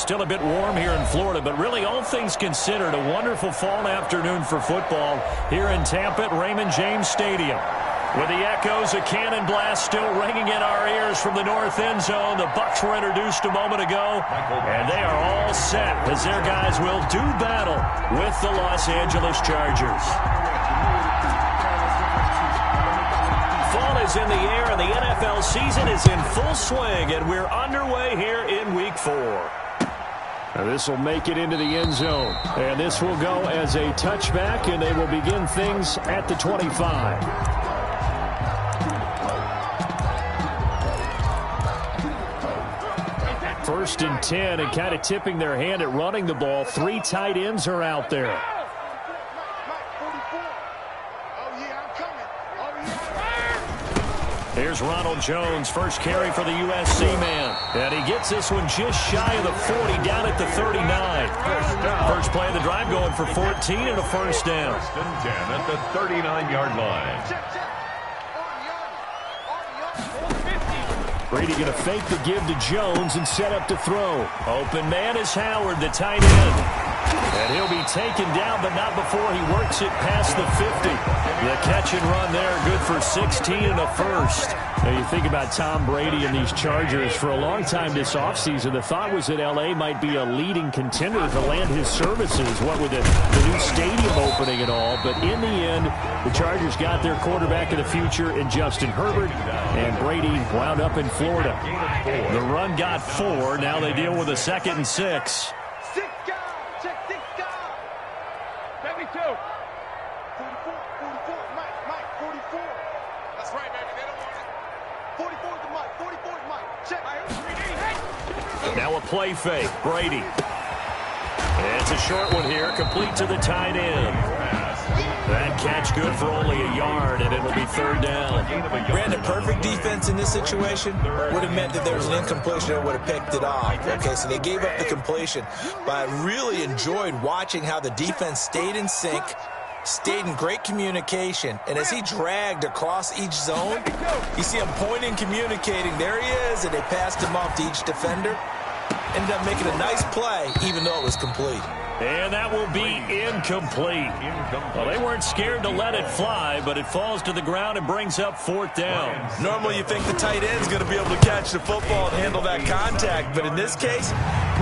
still a bit warm here in Florida, but really all things considered, a wonderful fall afternoon for football here in Tampa at Raymond James Stadium. With the echoes of cannon blast still ringing in our ears from the north end zone, the Bucks were introduced a moment ago, and they are all set as their guys will do battle with the Los Angeles Chargers. Fall is in the air, and the NFL season is in full swing, and we're underway here in Week 4. Now this will make it into the end zone, and this will go as a touchback, and they will begin things at the 25. First and 10, and kind of tipping their hand at running the ball. 3 tight ends are out there. Here's Ronald Jones, first carry for the USC man. And he gets this one just shy of the 40, down at the 39. First play of the drive going for 14 and a first down. First and 10 at the 39-yard line. Brady going to fake the give to Jones and set up to throw. Open man is Howard, the tight end. And he'll be taken down, but not before he works it past the 50. The catch and run there, good for 16 and a first. Now you think about Tom Brady and these Chargers. For a long time this offseason, the thought was that L.A. might be a leading contender to land his services, what with the new stadium opening and all. But in the end, the Chargers got their quarterback of the future in Justin Herbert, and Brady wound up in Florida. The run got 4. Now they deal with a 2nd and 6. Now a play fake. Brady. And it's a short one here, complete to the tight end. That catch good for only a yard, and it'll be 3rd down. Ran a perfect defense in this situation. Would have meant that there was an incompletion and would have picked it off. Okay, so they gave up the completion. But I really enjoyed watching how the defense stayed in sync, stayed in great communication, and as he dragged across each zone, you see him pointing, communicating. There he is, and they passed him off to each defender. Ended up making a nice play, even though it was complete. And that will be incomplete. Well, they weren't scared to let it fly, but it falls to the ground and brings up 4th down. Normally you think the tight end's going to be able to catch the football and handle that contact, but in this case,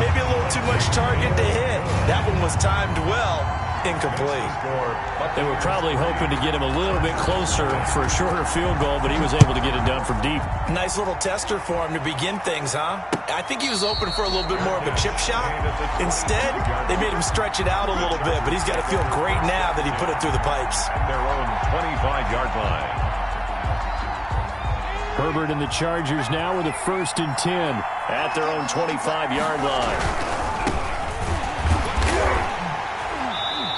maybe a little too much target to hit. That one was timed well. Incomplete. They were probably hoping to get him a little bit closer for a shorter field goal, but he was able to get it done from deep. Nice little tester for him to begin things, huh? I think he was open for a little bit more of a chip shot. Instead, they made him stretch it out a little bit, but he's got to feel great now that he put it through the pipes. At their own 25-yard line. Herbert and the Chargers now with a 1st and 10 at their own 25-yard line.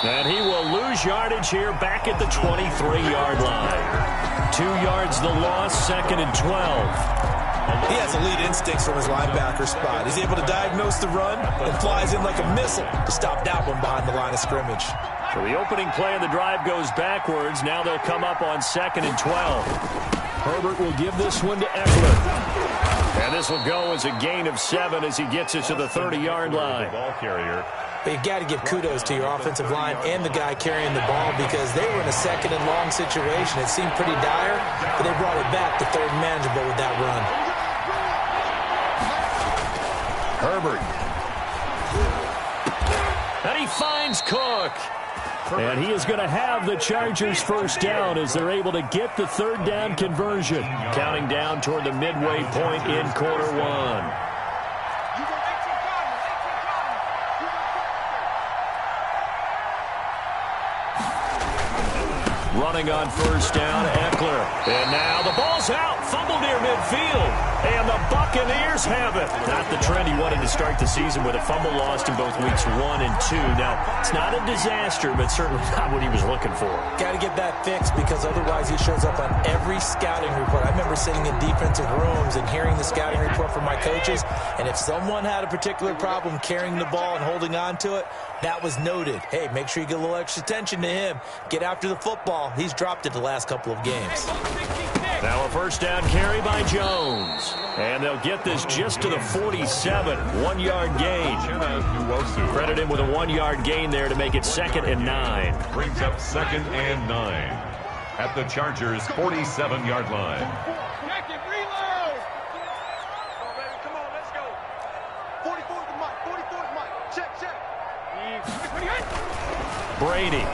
And he will lose yardage here back at the 23-yard line. 2 yards the loss, 2nd and 12. He has elite instincts from his linebacker spot. He's able to diagnose the run and flies in like a missile to stop that one behind the line of scrimmage. So the opening play of the drive goes backwards. Now they'll come up on 2nd and 12. Herbert will give this one to Eckler. And this will go as a gain of 7 as he gets it to the 30-yard line. Ball carrier. But you got to give kudos to your offensive line and the guy carrying the ball, because they were in a 2nd and long situation. It seemed pretty dire, but they brought it back to 3rd and manageable with that run. Herbert. And he finds Cook. And he is going to have the Chargers' 1st down as they're able to get the 3rd down conversion. Counting down toward the midway point in quarter 1. Running on 1st down, Eckler. And now the ball's out. Fumble near midfield. And the Buccaneers have it. Not the trend he wanted to start the season with a fumble lost in both weeks 1 and 2. Now, it's not a disaster, but certainly not what he was looking for. Got to get that fixed, because otherwise he shows up on every scouting report. I remember sitting in defensive rooms and hearing the scouting report from my coaches, and if someone had a particular problem carrying the ball and holding on to it, that was noted. Hey, make sure you get a little extra attention to him. Get after the football. He's dropped it the last couple of games. Now a first down carry by Jones. And they'll get this just to the 47. 1-yard gain. Credit him with a 1-yard gain there to make it 2nd and 9. Brings up 2nd and 9 at the Chargers' 47-yard line. Brady.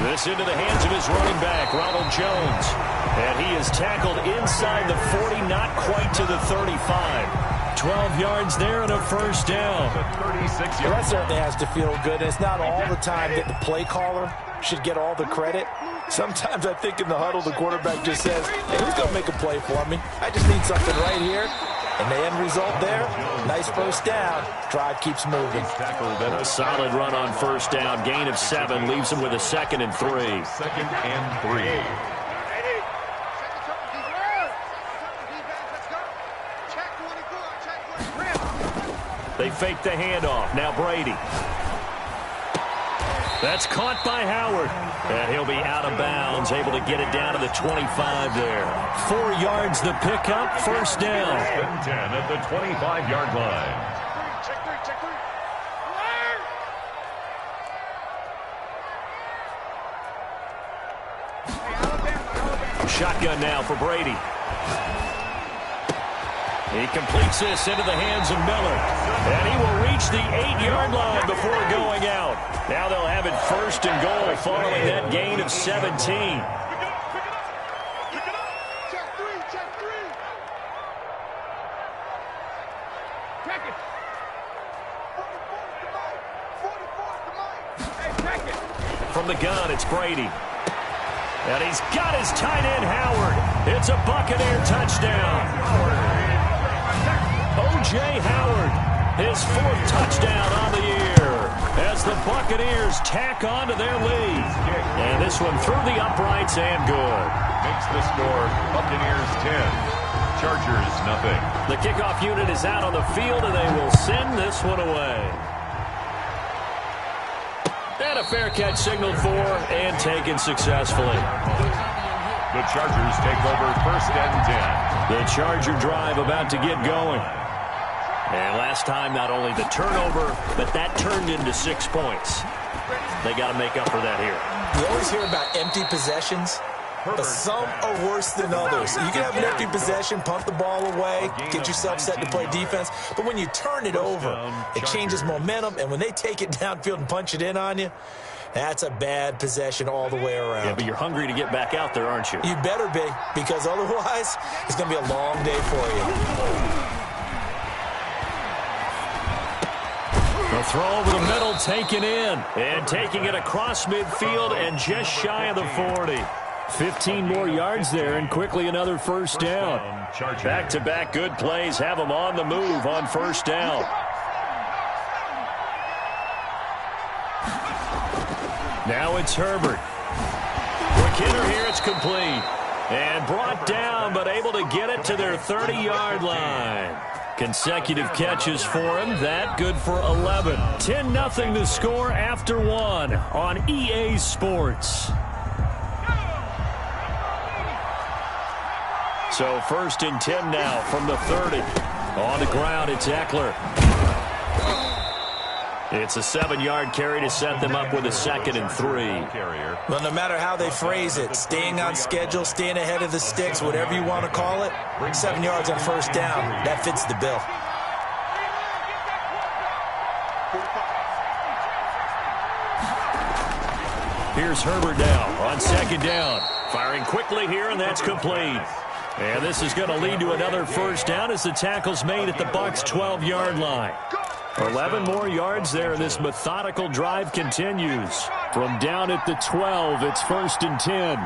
This into the hands of his running back, Ronald Jones. And he is tackled inside the 40, not quite to the 35. 12 yards there and a first down. Well, that certainly has to feel good. It's not all the time that the play caller should get all the credit. Sometimes I think in the huddle, the quarterback just says, hey, who's going to make a play for me? I just need something right here. And the end result there, nice first down. Drive keeps moving. A solid run on first down. Gain of 7 leaves him with a 2nd and 3. 2nd and 3. They fake the handoff. Now Brady. That's caught by Howard. And he'll be out of bounds, able to get it down to the 25 there. 4 yards the pickup, first down. 10 at the 25-yard line. Shotgun now for Brady. He completes this into the hands of Miller. And he will reach the 8-yard line before going out. Now they'll have it 1st and goal following that gain of 17. From the gun, it's Brady. And he's got his tight end, Howard. It's a Buccaneer touchdown. O.J. Howard, his 4th touchdown on the year as the Buccaneers tack on to their lead. And this one through the uprights and good. Makes the score Buccaneers 10, Chargers nothing. The kickoff unit is out on the field, and they will send this one away. And a fair catch signaled for and taken successfully. The Chargers take over 1st and 10. The Charger drive about to get going. And last time, not only the turnover, but that turned into 6 points. They got to make up for that here. You always hear about empty possessions, but some are worse than others. You can have an empty possession, punt the ball away, get yourself set to play defense. But when you turn it over, it changes momentum. And when they take it downfield and punch it in on you, that's a bad possession all the way around. Yeah, but you're hungry to get back out there, aren't you? You better be, because otherwise it's going to be a long day for you. The throw over the middle, taken in. And taking it across midfield and just shy of the 40. 15 more yards there, and quickly another first down. Back-to-back good plays have them on the move on first down. Now it's Herbert. Quick hitter here, it's complete. And brought down, but able to get it to their 30-yard line. Consecutive catches for him. That good for 11. 10-0 the score after 1 on EA Sports. So 1st and 10 now from the 30. On the ground, it's Eckler. It's a 7-yard carry to set them up with a 2nd and 3. Well, no matter how they phrase it, staying on schedule, staying ahead of the sticks, whatever you want to call it, 7 yards on first down, that fits the bill. Here's Herbert now on 2nd down. Firing quickly here, and that's complete. And this is going to lead to another first down as the tackle's made at the Bucks' 12-yard line. 11 more yards there, and this methodical drive continues. From down at the 12, it's 1st and 10.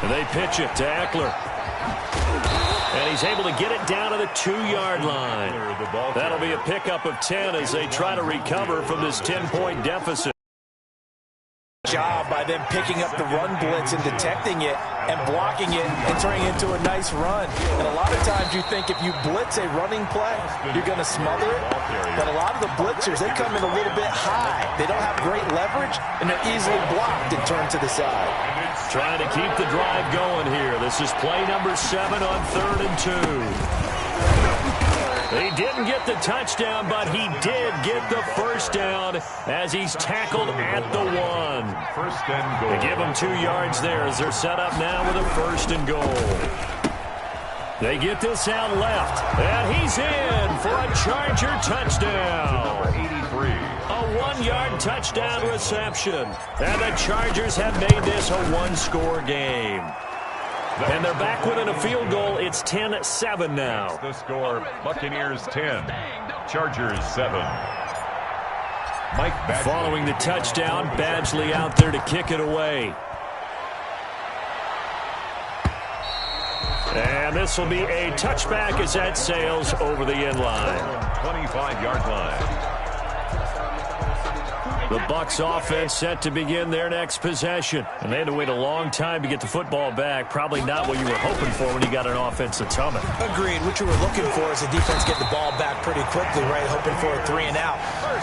And they pitch it to Eckler. And he's able to get it down to the 2-yard line. That'll be a pickup of 10 as they try to recover from this 10-point deficit. Job by and then picking up the run blitz and detecting it and blocking it and turning it into a nice run. And a lot of times you think if you blitz a running play, you're going to smother it. But a lot of the blitzers, they come in a little bit high. They don't have great leverage, and they're easily blocked and turned to the side. Trying to keep the drive going here. This is play number 7 on 3rd and 2. He didn't get the touchdown, but he did get the first down as he's tackled at the 1. First and goal. They give him 2 yards there as they're set up now with a 1st and goal. They get this out left, and he's in for a Charger touchdown. Number 83. A 1-yard touchdown reception. And the Chargers have made this a 1-score game. And they're back within a field goal. It's 10-7 now. The score, Buccaneers 10, Chargers 7. Mike Badgley. Following the touchdown, Badgley out there to kick it away. And this will be a touchback as that sails over the end line. 25-yard line. The Bucks offense set to begin their next possession. And they had to wait a long time to get the football back. Probably not what you were hoping for when you got an offense that's humming. Agreed. What you were looking for is the defense get the ball back pretty quickly, right? Hoping for a 3 and out.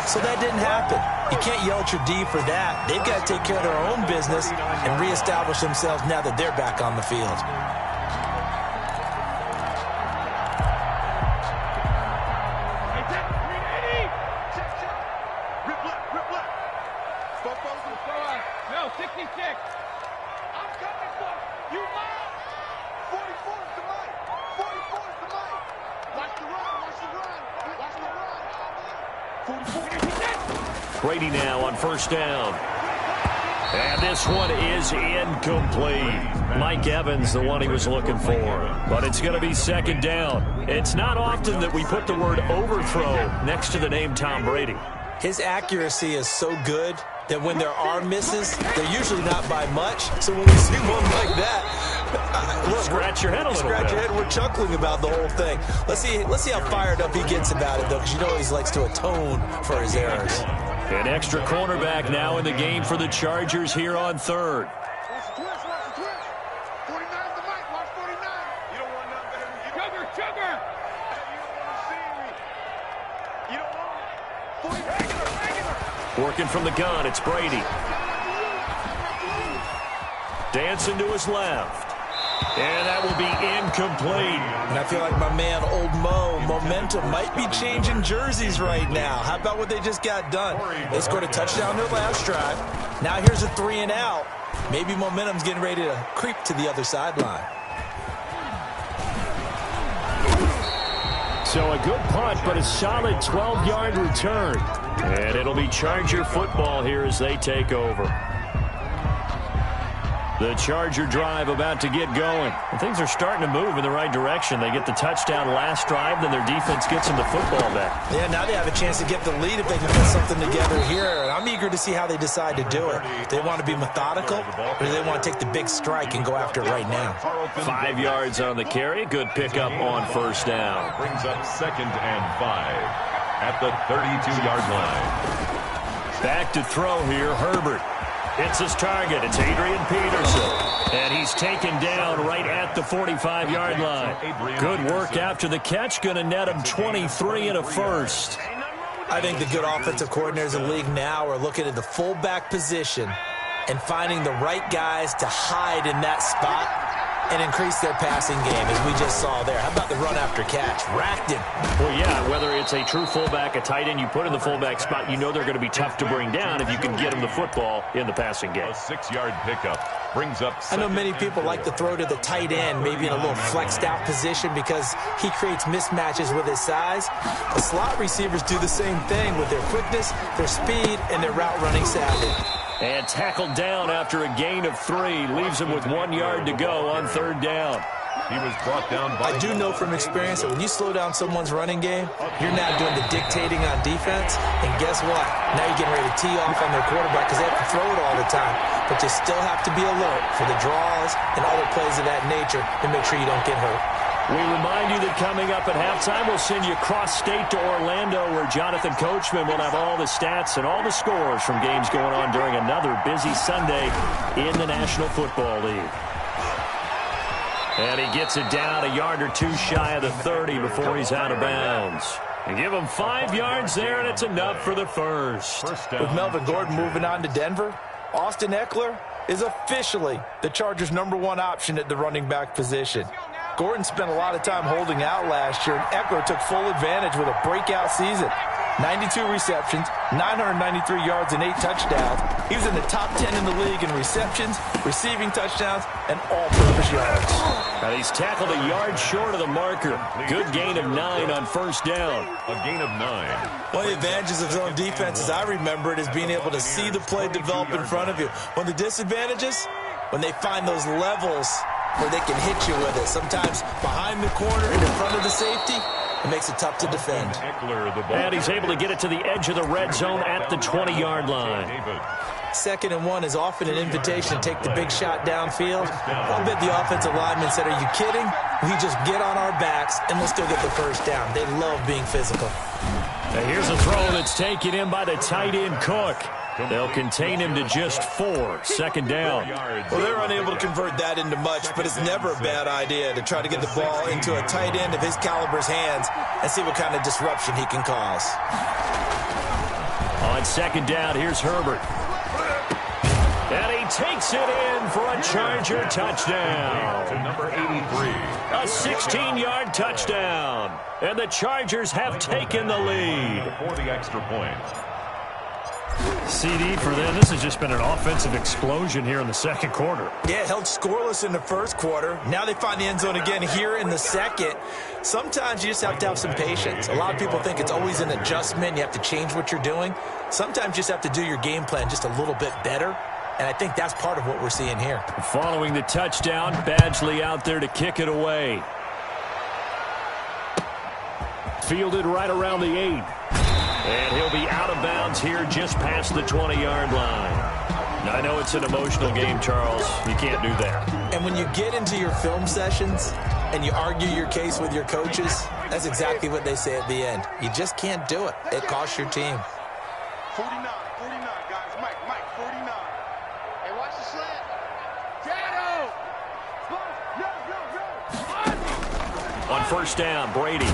So that didn't happen. You can't yell at your D for that. They've got to take care of their own business and reestablish themselves now that they're back on the field. Brady now on 1st down. And this one is incomplete. Mike Evans, the one he was looking for. But it's going to be 2nd down. It's not often that we put the word overthrow next to the name Tom Brady. His accuracy is so good that when there are misses, they're usually not by much. So when we see one like that, look, scratch your head a little bit. Scratch your head. We're chuckling about the whole thing. Let's see how fired up he gets about it, though, because you know he likes to atone for his errors. An extra cornerback now in the game for the Chargers here on 3rd. Working from the gun, it's Brady. Dancing to his left. And that will be incomplete. And I feel like my man, Old Mo, momentum might be changing jerseys right now. How about what they just got done? They scored a touchdown their last drive. Now here's a 3 and out. Maybe momentum's getting ready to creep to the other sideline. So a good punt, but a solid 12-yard return. And it'll be Charger football here as they take over. The Charger drive about to get going. And things are starting to move in the right direction. They get the touchdown last drive, then their defense gets them the football back. Yeah, now they have a chance to get the lead if they can put something together here. And I'm eager to see how they decide to do it. Do they want to be methodical, or do they want to take the big strike and go after it right now? 5 yards on the carry. Good pickup on 1st down. Brings up 2nd and 5 at the 32-yard line. Back to throw here, Herbert. It's his target. It's Adrian Peterson. And he's taken down right at the 45-yard line. Good work after the catch. Going to net him 23 and a first. I think the good offensive coordinators in the league now are looking at the fullback position and finding the right guys to hide in that spot and increase their passing game, as we just saw there. How about the run after catch? Racked him. Well, yeah, whether it's a true fullback, a tight end you put in the fullback spot, you know they're going to be tough to bring down if you can get them the football in the passing game. A 6-yard pickup brings up. I know many people like to throw to the tight end, maybe in a little flexed out position because he creates mismatches with his size. The slot receivers do the same thing with their quickness, their speed, and their route running savvy. And tackled down after a gain of 3. Leaves him with 1 yard to go on 3rd down. He was brought down by... I do know from experience that when you slow down someone's running game, you're now doing the dictating on defense. And guess what? Now you're getting ready to tee off on their quarterback because they have to throw it all the time. But you still have to be alert for the draws and other plays of that nature to make sure you don't get hurt. We remind you that coming up at halftime, we'll send you cross-state to Orlando, where Jonathan Coachman will have all the stats and all the scores from games going on during another busy Sunday in the National Football League. And he gets it down a yard or two shy of the 30 before he's out of bounds. And give him 5 yards there, and it's enough for the first. With Melvin Gordon moving on to Denver, Austin Eckler is officially the Chargers' #1 option at the running back position. Gordon spent a lot of time holding out last year, and Eckler took full advantage with a breakout season. 92 receptions, 993 yards, and 8 touchdowns. He was in the top 10 in the league in receptions, receiving touchdowns, and all-purpose yards. Now he's tackled a yard short of the marker. Good gain of 9 on first down. A gain of 9. One of the advantages of zone defense, as I remember it, is being able to see the play develop in front of you. One of the disadvantages, when they find those levels where they can hit you with it. Sometimes behind the corner and in front of the safety, it makes it tough to defend. And he's able to get it to the edge of the red zone at the 20-yard line. 2nd and 1 is often an invitation to take the big shot downfield. I'll bet the offensive lineman said, "Are you kidding? We just get on our backs and we'll still get the first down." They love being physical. Now here's a throw that's taken in by the tight end Cook. They'll contain him to just 4. 2nd down. Well, they're unable to convert that into much, but it's never a bad idea to try to get the ball into a tight end of his caliber's hands and see what kind of disruption he can cause. On 2nd down, here's Herbert. And he takes it in for a Charger touchdown. To number 83. A 16-yard touchdown. And the Chargers have taken the lead. For the extra point. CD for them. This has just been an offensive explosion here in the second quarter. Yeah, held scoreless in the first quarter. Now they find the end zone again here in the second. Sometimes you just have to have some patience. A lot of people think it's always an adjustment. You have to change what you're doing. Sometimes you just have to do your game plan just a little bit better. And I think that's part of what we're seeing here. Following the touchdown, Badgley out there to kick it away. Fielded right around the 8. And he'll be out of bounds here just past the 20-yard line. Now, I know it's an emotional game, Charles. You can't do that. And when you get into your film sessions and you argue your case with your coaches, that's exactly what they say at the end. You just can't do it. It costs your team. 49, guys. Mike, 49. Hey, watch the slant. Shadow! Go! On first down, Brady.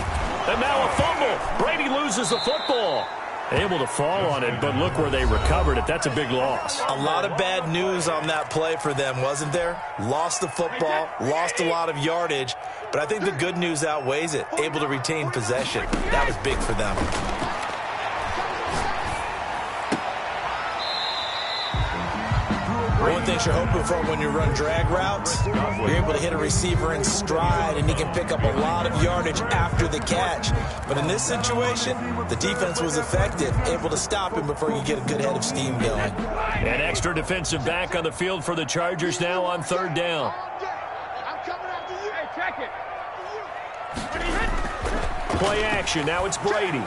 And now a fumble. Brady loses the football. Able to fall on it, but look where they recovered it. That's a big loss. A lot of bad news on that play for them, wasn't there? Lost the football, lost a lot of yardage, but I think the good news outweighs it. Able to retain possession. That was big for them. One thing you're hoping for when you run drag routes, you're able to hit a receiver in stride, and he can pick up a lot of yardage after the catch. But in this situation, the defense was effective, able to stop him before you get a good head of steam going. An extra defensive back on the field for the Chargers now on 3rd down. I'm coming after you. Hey, check it. Play action. Now it's Brady.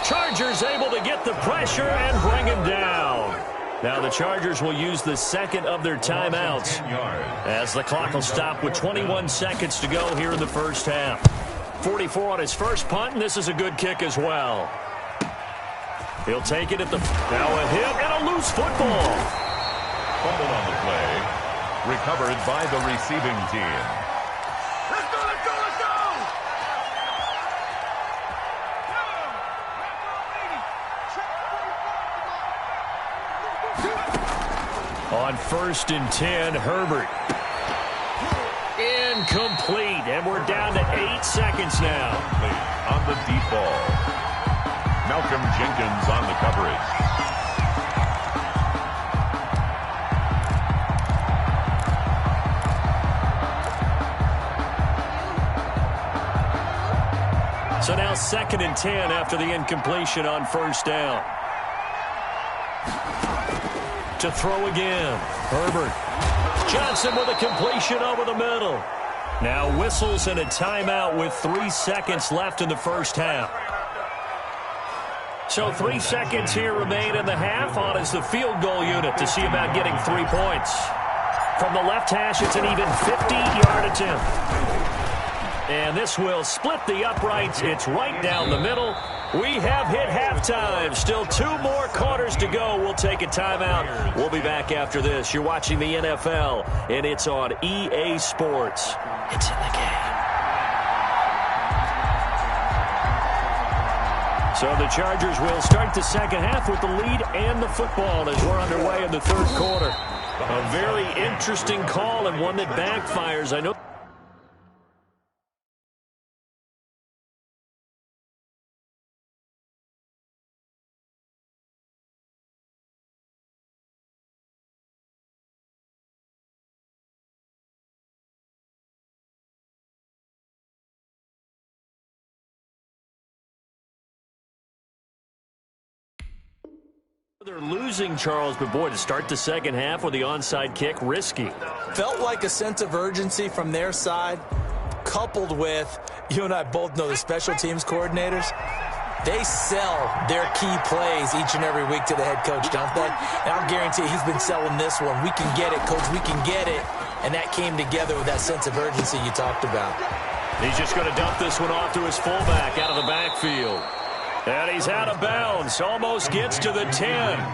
Chargers able to get the pressure and bring him down. Now the Chargers will use the second of their timeouts as the clock will stop with 21 seconds to go here in the first half. 44 on his first punt, and this is a good kick as well. He'll take it at the... Now a hit and a loose football. Fumble on the play. Recovered by the receiving team. Let's go! On 1st and 10, Herbert. Incomplete, and we're down to 8 seconds now. On the deep ball. Malcolm Jenkins on the coverage. So now 2nd and 10 after the incompletion on first down. To throw again. Herbert. Johnson with a completion over the middle. Now whistles and a timeout with 3 seconds left in the first half. So 3 seconds here remain in the half. On is the field goal unit to see about getting 3 points. From the left hash, it's an even 50-yard attempt. And this will split the uprights. It's right down the middle. We have hit halftime. Still 2 more quarters to go. We'll take a timeout. We'll be back after this. You're watching the NFL, and it's on EA Sports. It's in the game. So the Chargers will start the second half with the lead and the football as we're underway in the third quarter. A very interesting call and one that backfires. I know. They're losing, Charles, but boy, to start the second half with the onside kick, risky. Felt like a sense of urgency from their side, coupled with, you and I both know the special teams coordinators, they sell their key plays each and every week to the head coach, don't they? And I'll guarantee he's been selling this one. We can get it, coach, we can get it. And that came together with that sense of urgency you talked about. He's just going to dump this one off to his fullback out of the backfield. And he's out of bounds. Almost gets to the 10.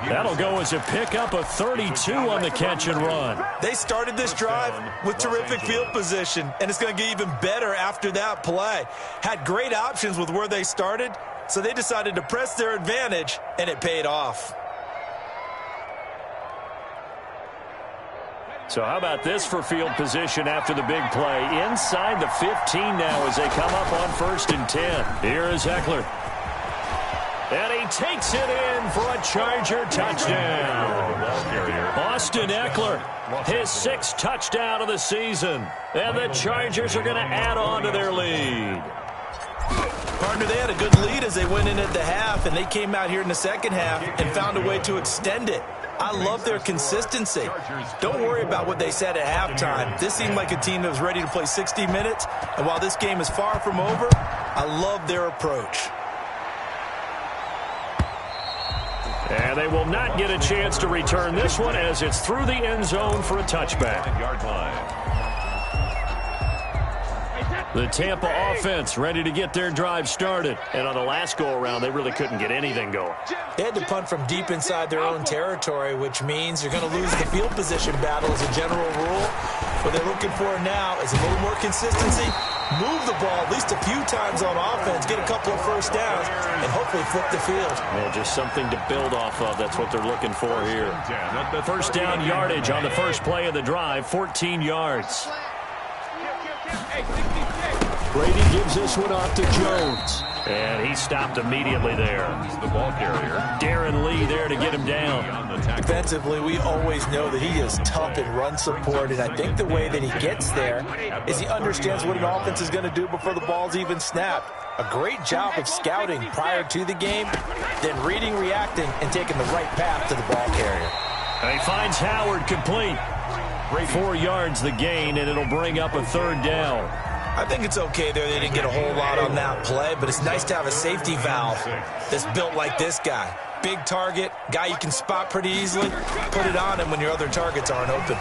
That'll go as a pickup of 32 on the catch and run. They started this drive with terrific field position, and it's going to get even better after that play. Had great options with where they started, so they decided to press their advantage, and it paid off. So how about this for field position after the big play? Inside the 15 now as they come up on 1st and 10. Here is Eckler. And he takes it in for a Charger touchdown. Austin Eckler, his 6th touchdown of the season. And the Chargers are going to add on to their lead. Partner, they had a good lead as they went in at the half, and they came out here in the second half and found a way to extend it. I love their consistency. Don't worry about what they said at halftime. This seemed like a team that was ready to play 60 minutes, and while this game is far from over, I love their approach. And they will not get a chance to return this one as it's through the end zone for a touchback. The Tampa offense ready to get their drive started. And on the last go-around, they really couldn't get anything going. They had to punt from deep inside their own territory, which means you're going to lose the field position battle as a general rule. What they're looking for now is a little more consistency. Move the ball at least a few times on offense, get a couple of first downs, and hopefully flip the field. Well, just something to build off of. That's what they're looking for here. First down yardage on the first play of the drive, 14 yards. Brady gives this one off to Jones. And he stopped immediately there. He's the ball carrier. Darren Lee there to get him down. Defensively, we always know that he is tough in run support, and I think the way that he gets there is he understands what an offense is going to do before the ball's even snapped. A great job of scouting prior to the game, then reading, reacting, and taking the right path to the ball carrier. And he finds Howard complete. 4 yards the gain, and it'll bring up a 3rd down. I think it's okay there. They didn't get a whole lot on that play, but it's nice to have a safety valve that's built like this guy. Big target, guy you can spot pretty easily. Put it on him when your other targets aren't open.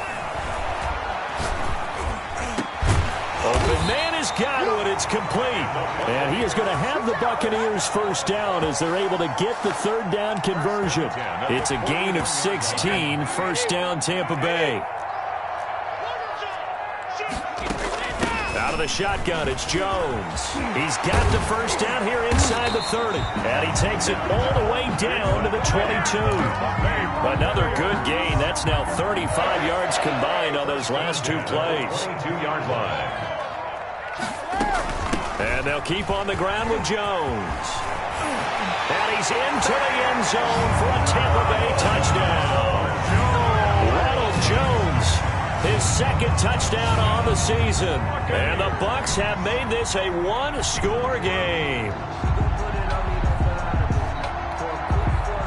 Open man has got it. It's complete. And he is going to have the Buccaneers first down as they're able to get the 3rd down conversion. It's a gain of 16, first down Tampa Bay. Out of the shotgun, it's Jones. He's got the first down here inside the 30. And he takes it all the way down to the 22. Another good gain. That's now 35 yards combined on those last 2 plays. 22-yard line. And they'll keep on the ground with Jones. And he's into the end zone for a Tampa Bay touchdown. Ronald Jones, his 2nd touchdown on the season. And the Bucks have made this a 1-score game.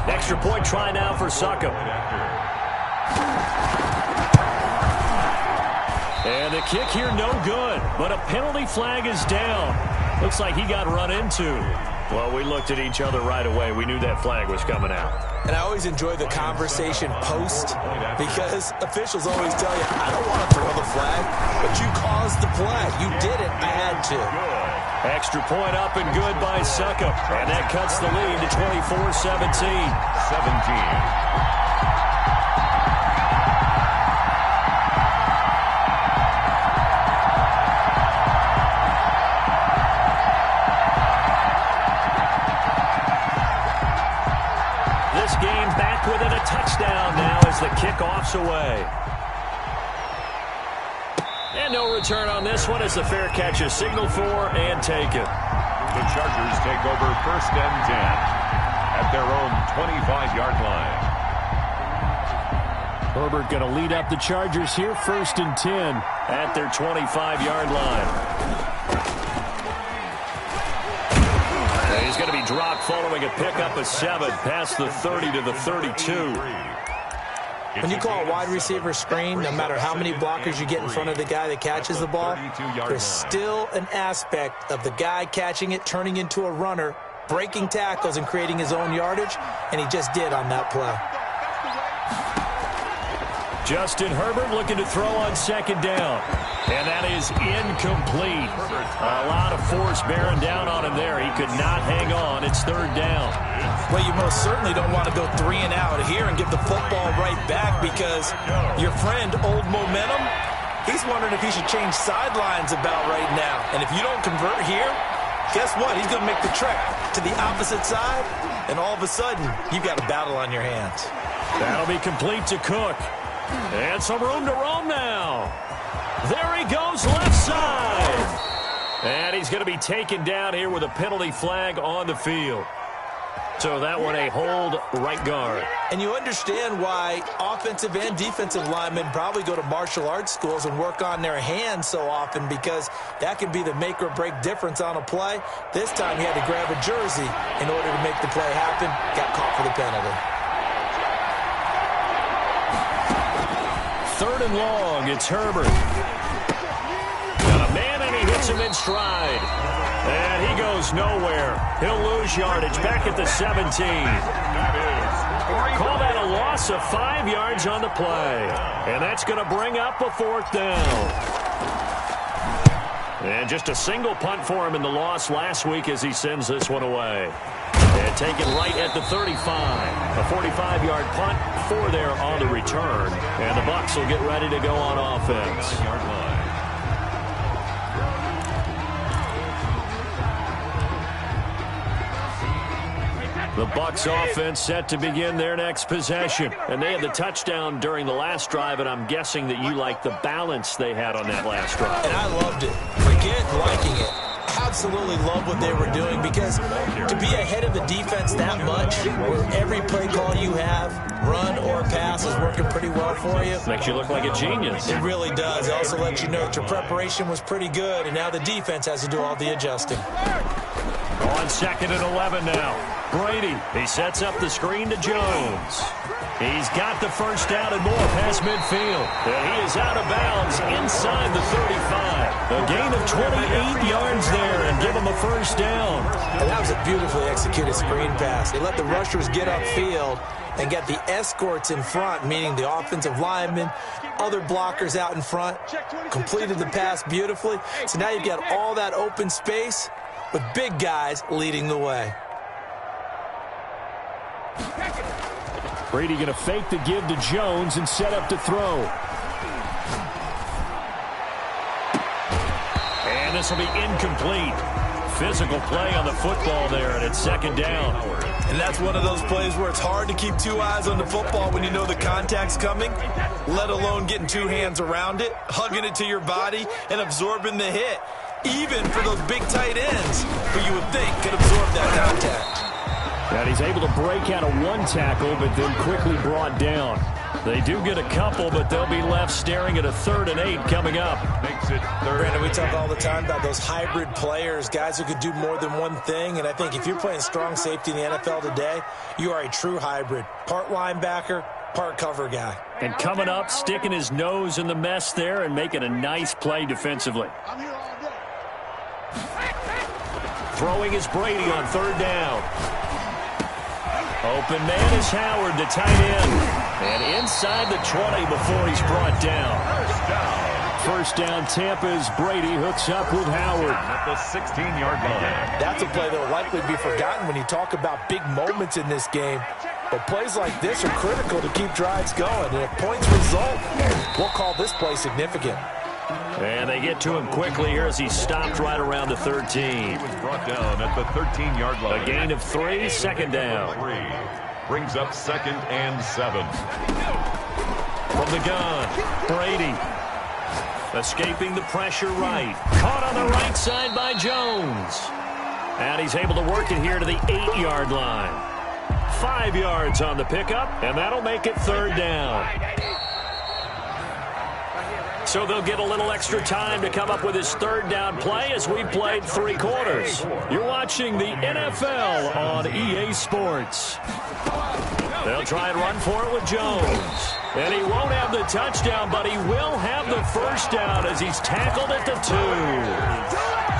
Extra point try now for Succop. And the kick here no good, but a penalty flag is down. Looks like he got run into. Well, we looked at each other right away. We knew that flag was coming out. And I always enjoy the conversation post because officials always tell you, I don't want to throw the flag, but you caused the play. You did it. I had to. Extra point up and good by Suckup. And that cuts the lead to 24-17. 17. Within a touchdown now as the kickoff's away. And no return on this one as the fair catch is signaled for and taken. The Chargers take over 1st and 10 at their own 25-yard line. Herbert going to lead up the Chargers here, 1st and 10 at their 25-yard line. He's going to be dropped following a pickup of 7 past the 30 to the 32. When you call a wide receiver screen, no matter how many blockers you get in front of the guy that catches the ball, there's still an aspect of the guy catching it, turning into a runner, breaking tackles and creating his own yardage, and he just did on that play. Justin Herbert looking to throw on 2nd down. And that is incomplete. A lot of force bearing down on him there. He could not hang on. It's 3rd down. Well, you most certainly don't want to go 3 and out here and give the football right back because your friend, Old Momentum, he's wondering if he should change sidelines about right now. And if you don't convert here, guess what? He's going to make the trek to the opposite side, and all of a sudden, you've got a battle on your hands. That'll be complete to Cook. And some room to roam now. There he goes, left side. And he's going to be taken down here with a penalty flag on the field. So that one a hold right guard. And you understand why offensive and defensive linemen probably go to martial arts schools and work on their hands so often because that can be the make or break difference on a play. This time he had to grab a jersey in order to make the play happen. Got caught for the penalty. 3rd and long, it's Herbert. Got a man and he hits him in stride. And he goes nowhere. He'll lose yardage back at the 17. Call that a loss of 5 yards on the play. And that's going to bring up a 4th down. And just a single punt for him in the loss last week as he sends this one away. And taken right at the 35. A 45-yard punt, 4 there on the return. And the Bucks will get ready to go on offense. The Bucks offense set to begin their next possession. And they had the touchdown during the last drive, and I'm guessing that you like the balance they had on that last drive. And I loved it. Forget liking it. Absolutely love what they were doing because to be ahead of the defense that much, where every play call you have, run or pass, is working pretty well for you. Makes you look like a genius. It really does. It also lets you know that your preparation was pretty good, and now the defense has to do all the adjusting. On 2nd and 11 now. Brady, he sets up the screen to Jones. He's got the first down and more past midfield. And he is out of bounds inside the 35. A gain of 28 yards there and give him a first down. And that was a beautifully executed screen pass. They let the rushers get upfield and get the escorts in front, meaning the offensive linemen, other blockers out in front, completed the pass beautifully. So now you've got all that open space with big guys leading the way. Brady going to fake the give to Jones and set up to throw. And this will be incomplete. Physical play on the football there, and it's 2nd down. And that's one of those plays where it's hard to keep 2 eyes on the football when you know the contact's coming, let alone getting 2 hands around it, hugging it to your body, and absorbing the hit. Even for those big tight ends, who you would think could absorb that contact. And he's able to break out of 1 tackle, but then quickly brought down. They do get a couple, but they'll be left staring at a 3rd and 8 coming up. Makes it 3rd. Brandon, we talk all the time about those hybrid players, guys who could do more than one thing. And I think if you're playing strong safety in the NFL today, you are a true hybrid. Part linebacker, part cover guy. And coming up, sticking his nose in the mess there and making a nice play defensively. Throwing is Brady on third down. Open man is Howard, the tight end. And inside the 20 before he's brought down. First down, Tampa's Brady hooks up with Howard. At the 16-yard line. That's a play that will likely be forgotten when you talk about big moments in this game. But plays like this are critical to keep drives going. And if points result, we'll call this play significant. And they get to him quickly here as he's stopped right around the 13. He was brought down at the 13-yard line. A gain of 3, second down. 3 brings up 2nd and 7. From the gun, Brady. Escaping the pressure right. Caught on the right side by Jones. And he's able to work it here to the 8-yard line. 5 yards on the pickup, and that'll make it third down. So they'll get a little extra time to come up with his third down play as we played 3 quarters. You're watching the NFL on EA Sports. They'll try and run for it with Jones. And he won't have the touchdown, but he will have the first down as he's tackled at the 2.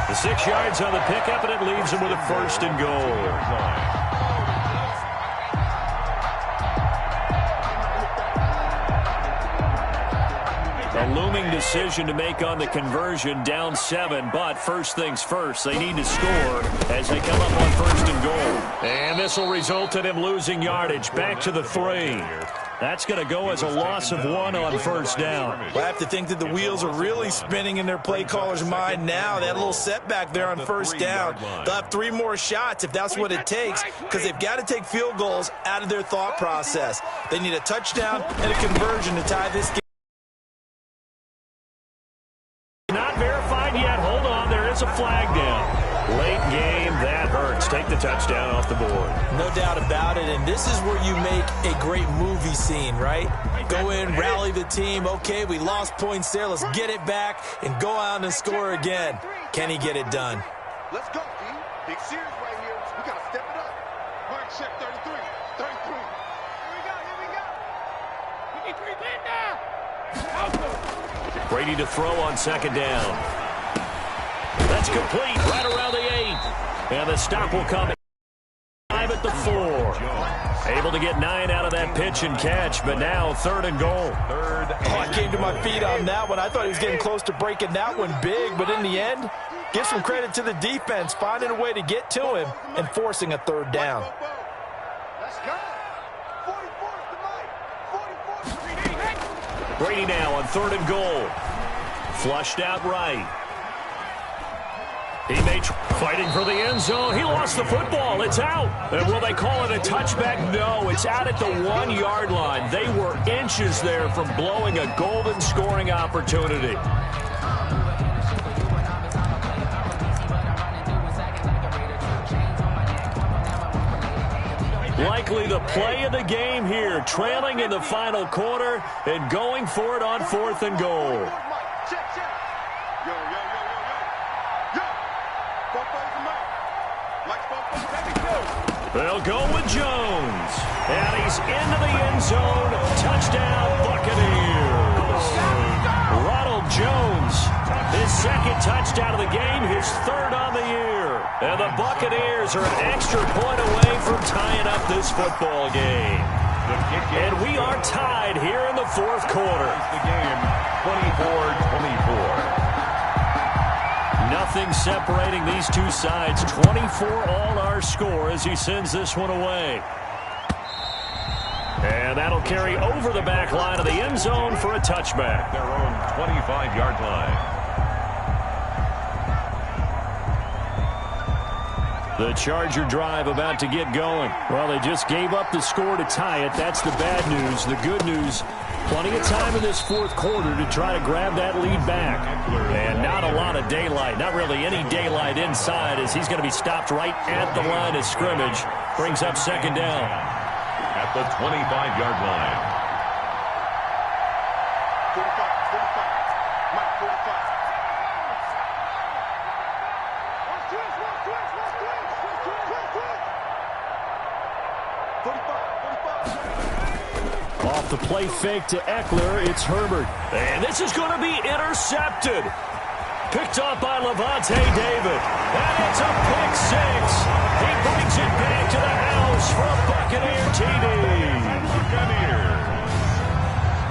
The 6 yards on the pickup, and it leaves him with a first and goal. A looming decision to make on the conversion, down 7, but first things first, they need to score as they come up on first and goal. And this will result in him losing yardage, back to the 3. That's going to go as a loss of 1 on first down. Well, I have to think that the wheels are really spinning in their play caller's mind now. That little setback there on first down. They'll have 3 more shots if that's what it takes, because they've got to take field goals out of their thought process. They need a touchdown and a conversion to tie this game. Not verified yet. Hold on. There is a flag down. Late game. That hurts. Take the touchdown off the board. No doubt about it. And this is where you make a great movie scene, right? Go in, rally the team. Okay, we lost points there. Let's get it back and go out and score again. Can he get it done? Let's go, D. Big series right here. We got to step it up. Mark check 33. 33. Here we go. Here we go. We need 3 men now. Brady to throw on second down. That's complete right around the 8. And the stop will come 5 at the 4. Able to get 9 out of that pitch and catch, but now third and goal. I came to my feet on that one. I thought he was getting close to breaking that one big, but in the end, give some credit to the defense, finding a way to get to him and forcing a third down. Let's go. 44's the mic. 44's the Brady now on third and goal. Flushed out right. He may fighting for the end zone. He lost the football. It's out. And will they call it a touchback? No, it's out at the 1-yard line. They were inches there from blowing a golden scoring opportunity. Likely the play of the game here, trailing in the final quarter and going for it on 4th and goal. Check, check. Yo, yo, yo, yo, yo. Yo. Both ways the mic. Mike's both ways. Let me go. They'll go with Jones. And he's into the end zone. Touchdown, Buccaneers. Ronald Jones, his 2nd touchdown of the game, his 3rd on the year. And the Buccaneers are an extra point away from tying up this football game. And we are tied here in the 4th quarter. The game 24-24. Nothing separating these two sides. 24 all our score as he sends this one away. And that'll carry over the back line of the end zone for a touchback. Their own 25-yard line. The Charger drive about to get going. Well, they just gave up the score to tie it. That's the bad news. The good news, plenty of time in this 4th quarter to try to grab that lead back. And not a lot of daylight, not really any daylight inside as he's going to be stopped right at the line of scrimmage. Brings up second down. At the 25-yard line. 45, 45. Mike, 45. Watch twist, watch twist, watch twist. Twist, twist, twist. 45, 45. Off the play fake to Eckler, it's Herbert. And this is going to be intercepted. Picked off by Levante David. And it's a pick six. He brings it back to the house for a Buccaneer TD.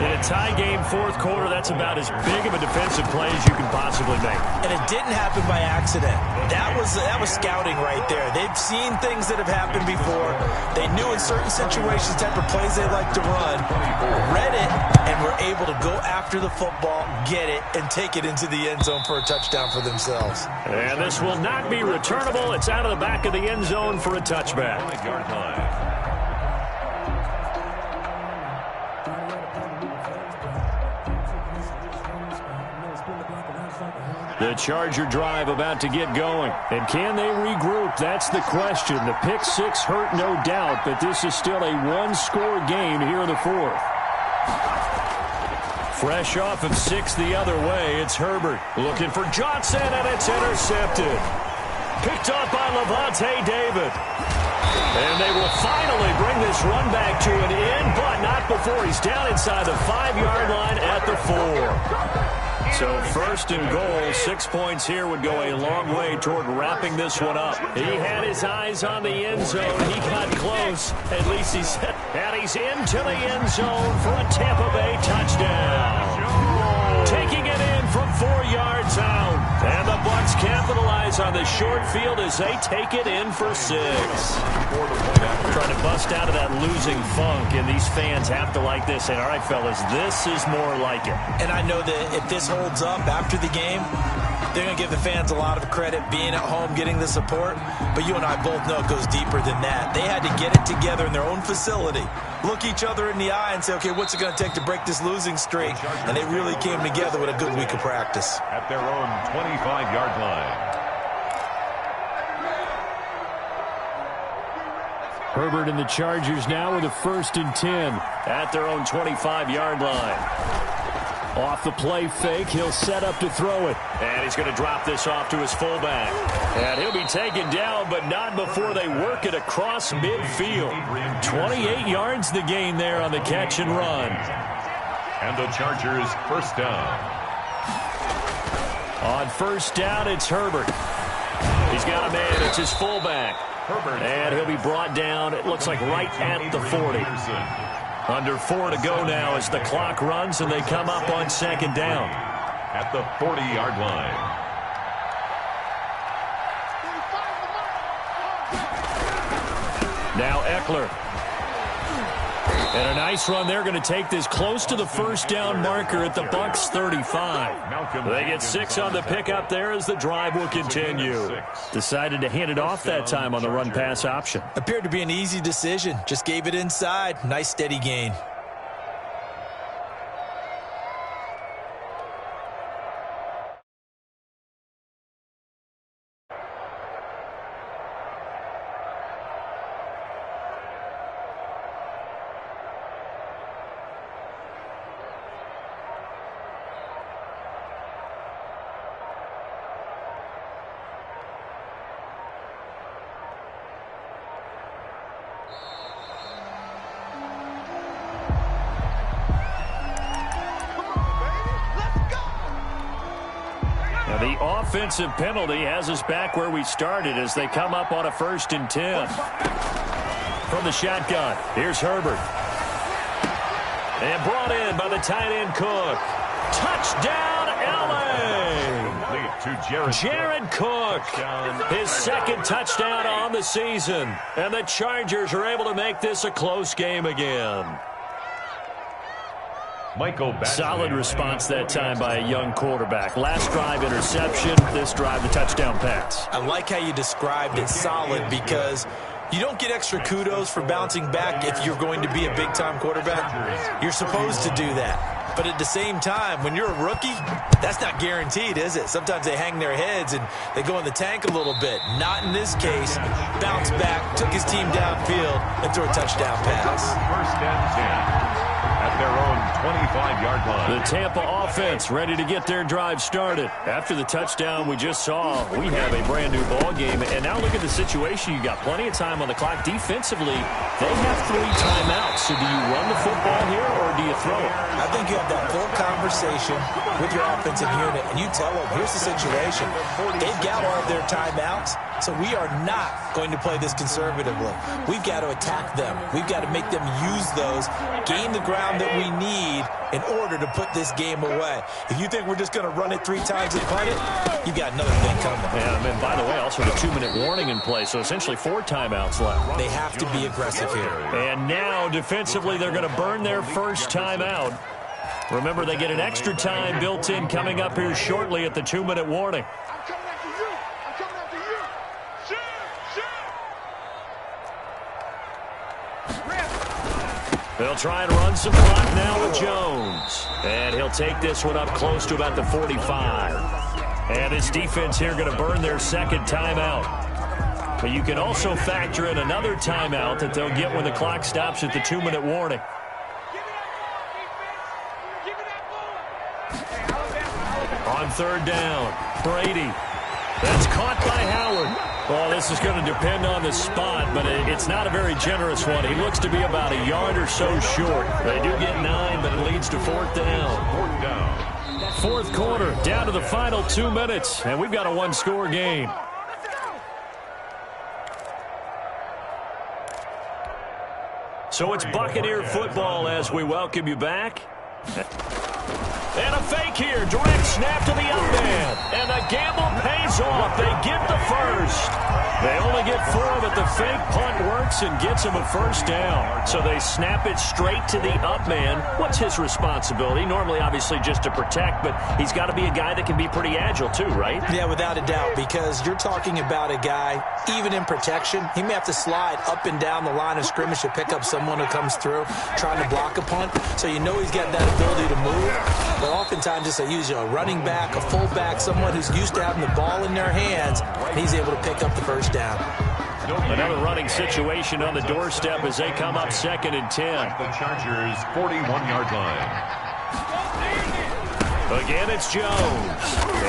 In a tie game fourth quarter, that's about as big of a defensive play as you can possibly make. And it didn't happen by accident. That was scouting right there. They've seen things that have happened before. They knew in certain situations type of plays they like to run, read it, and were able to go after the football, get it, and take it into the end zone for a touchdown for themselves. And this will not be returnable. It's out of the back of the end zone for a touchback. The Charger drive about to get going. And can they regroup? That's the question. The pick six hurt, no doubt, but this is still a one-score game here in the fourth. Fresh off of six the other way, it's Herbert. Looking for Johnson, and it's intercepted. Picked up by Levante David. And they will finally bring this run back to an end, but not before he's down inside the 5-yard line at the 4. So first and goal, 6 points here would go a long way toward wrapping this one up. He had his eyes on the end zone. He got close. At least he said, and he's into the end zone for a Tampa Bay touchdown. Taking it in from 4 yards out. And the Bucks capitalize on the short field as they take it in for 6. Trying to bust out of that losing funk, and these fans have to like this. And all right, fellas, this is more like it. And I know that if this holds up after the game, they're going to give the fans a lot of credit being at home, getting the support. But you and I both know it goes deeper than that. They had to get it together in their own facility, look each other in the eye and say, okay, what's it going to take to break this losing streak? And they really came together with a good week of practice. At their own 25-yard line. Herbert and the Chargers now with a 1st and 10 at their own 25-yard line. Off the play fake, he'll set up to throw it. And he's going to drop this off to his fullback. And he'll be taken down, but not before they work it across midfield. 28 yards the gain there on the catch and run. And the Chargers first down. On first down, it's Herbert. He's got a man. It's his fullback. And he'll be brought down, it looks like right at the 40. Under 4 to go now as the clock runs and they come up on 2nd down. At the 40-yard line. Now Eckler. And a nice run there, going to take this close to the first down marker at the Bucks 35. They get 6 on the pickup there as the drive will continue. Decided to hand it off that time on the run-pass option. Appeared to be an easy decision. Just gave it inside. Nice steady gain. The offensive penalty has us back where we started as they come up on a 1st and 10. From the shotgun, here's Herbert. And brought in by the tight end Cook. Touchdown, L.A. Jared Cook, his 2nd touchdown on the season. And the Chargers are able to make this a close game again. Solid response that time by a young quarterback. Last drive, interception. This drive, the touchdown pass. I like how you described it, solid, because you don't get extra kudos for bouncing back if you're going to be a big-time quarterback. You're supposed to do that. But at the same time, when you're a rookie, that's not guaranteed, is it? Sometimes they hang their heads and they go in the tank a little bit. Not in this case. Bounced back, took his team downfield, and threw a touchdown pass. 1st and 10. At their own 25-yard line. The Tampa offense ready to get their drive started. After the touchdown we just saw, we have a brand new ball game. And now look at the situation. You got plenty of time on the clock. Defensively, they have 3 timeouts. So do you run the football here or do you throw it? I think you have that full conversation with your offensive unit, and you tell them, here's the situation. They've got all of their timeouts, so we are not going to play this conservatively. We've got to attack them. We've got to make them use those, gain the ground that we need in order to put this game away. If you think we're just going to run it 3 times and punt it, you got another thing coming. And then, by the way, also the 2-minute warning in play, so essentially 4 timeouts left. They have to be aggressive here. And now, defensively, they're going to burn their first timeout. Remember, they get an extra time built in coming up here shortly at the 2-minute warning. I'm coming after you. I'm coming after you. Shoot, shoot. They'll try and run some clock now with Jones. And he'll take this one up close to about the 45. And this defense here going to burn their second timeout. But you can also factor in another timeout that they'll get when the clock stops at the 2-minute warning. On 3rd down, Brady. That's caught by Howard. Well, this is going to depend on the spot, but it's not a very generous one. He looks to be about a yard or so short. They do get 9, but it leads to 4th down. 4th down. 4th quarter, down to the final 2 minutes, and we've got a 1-score game. So it's Buccaneer football as we welcome you back. And a fake here. Direct snap to the up man. And the gamble pays off. They get the first. They only get 4, but the fake punt works and gets them a first down. So they snap it straight to the up man. What's his responsibility? Normally, obviously, just to protect, but he's got to be a guy that can be pretty agile too, right? Yeah, without a doubt, because you're talking about a guy, even in protection, he may have to slide up and down the line of scrimmage to pick up someone who comes through trying to block a punt. So you know he's got that ability to move. But oftentimes it's a running back, a fullback, someone who's used to having the ball in their hands, and he's able to pick up the first down. Another running situation on the doorstep as they come up 2nd and 10. The Chargers' 41-yard line. Again, it's Jones.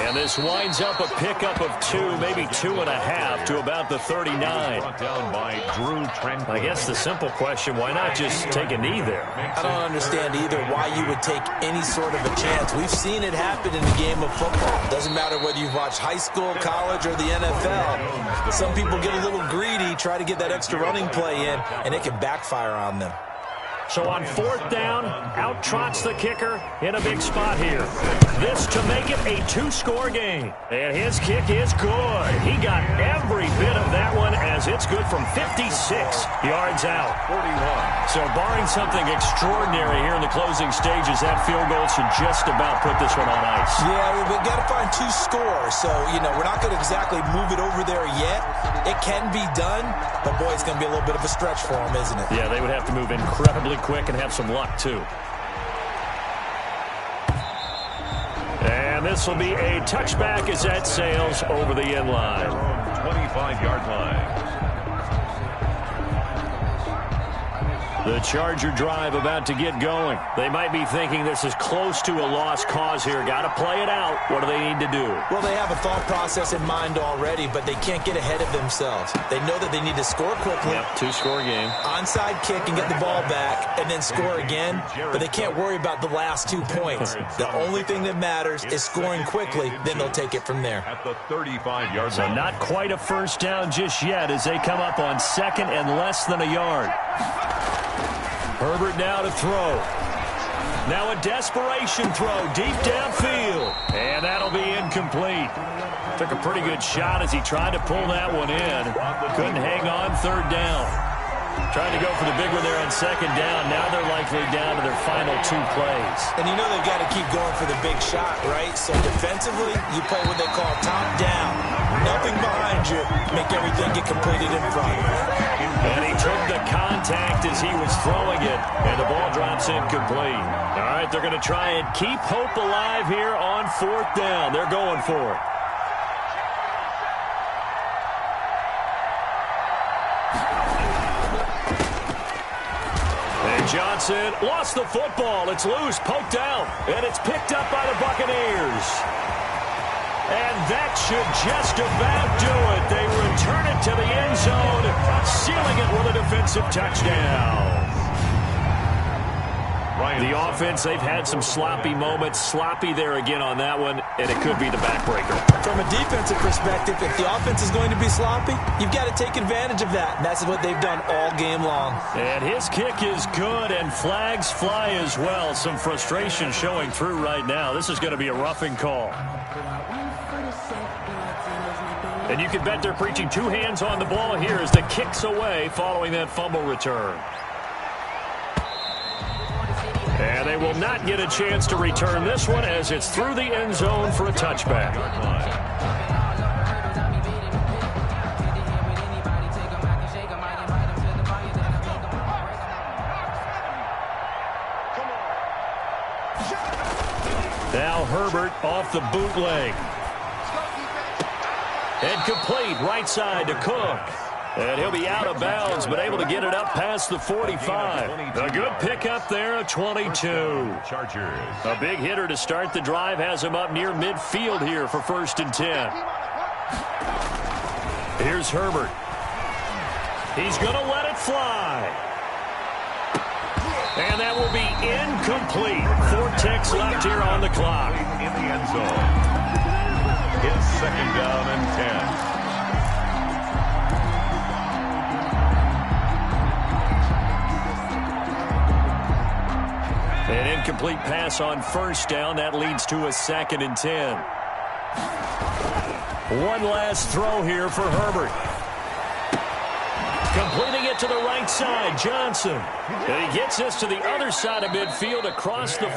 And this winds up a pickup of 2, maybe 2.5 to about the 39. Brought down by Drew Trent. I guess the simple question, why not just take a knee there? I don't understand either why you would take any sort of a chance. We've seen it happen in the game of football. Doesn't matter whether you've watched high school, college, or the NFL. Some people get a little greedy, try to get that extra running play in, and it can backfire on them. So on 4th down, out trots the kicker in a big spot here. This to make it a 2-score game. And his kick is good. He got every bit of that one as it's good from 56 yards out. 41. So barring something extraordinary here in the closing stages, that field goal should just about put this one on ice. Yeah, we've got to find 2 scores. So, we're not going to exactly move it over there yet. It can be done, but boy, it's going to be a little bit of a stretch for them, isn't it? Yeah, they would have to move incredibly quick and have some luck, too. And this will be a touchback as that sails over the end line. 25-yard line. The Charger drive about to get going. They might be thinking this is close to a lost cause here. Got to play it out. What do they need to do? Well, they have a thought process in mind already, but they can't get ahead of themselves. They know that they need to score quickly. Yep, 2-score game. Onside kick and get the ball back and then score again, but they can't worry about the last 2 points. The only thing that matters is scoring quickly, then they'll take it from there. At the 35-yard line. So not quite a first down just yet as they come up on 2nd and less than a yard. Herbert now to throw. Now a desperation throw deep downfield. And that'll be incomplete. Took a pretty good shot as he tried to pull that one in. Couldn't hang on 3rd down. Trying to go for the big one there on 2nd down. Now they're likely down to their final 2 plays. And you know they've got to keep going for the big shot, right? So defensively, you play what they call top down. Nothing behind you. Make everything get completed in front. And he took the contact as he was throwing it, and the ball drops incomplete. All right, they're going to try and keep hope alive here on 4th down. They're going for it. And Johnson lost the football. It's loose, poked out, and it's picked up by the Buccaneers. And that should just about do it. They return it to the end zone, sealing it with a defensive touchdown. The offense, they've had some sloppy moments. Sloppy there again on that one, and it could be the backbreaker. From a defensive perspective, if the offense is going to be sloppy, you've got to take advantage of that. And that's what they've done all game long. And his kick is good, and flags fly as well. Some frustration showing through right now. This is going to be a roughing call. And you can bet they're preaching two hands on the ball here as the kick's away following that fumble return. And they will not get a chance to return this one as it's through the end zone for a touchback. Now Herbert off the bootleg. And complete right side to Cook. And he'll be out of bounds, but able to get it up past the 45. A good pickup there, a 22. Chargers. A big hitter to start the drive has him up near midfield here for 1st and 10. Here's Herbert. He's going to let it fly. And that will be incomplete. 4 ticks left here on the clock. In the end zone. It's 2nd down and 10. An incomplete pass on 1st down. That leads to a 2nd and 10. One last throw here for Herbert. Completing it to the right side, Johnson. And he gets this to the other side of midfield across the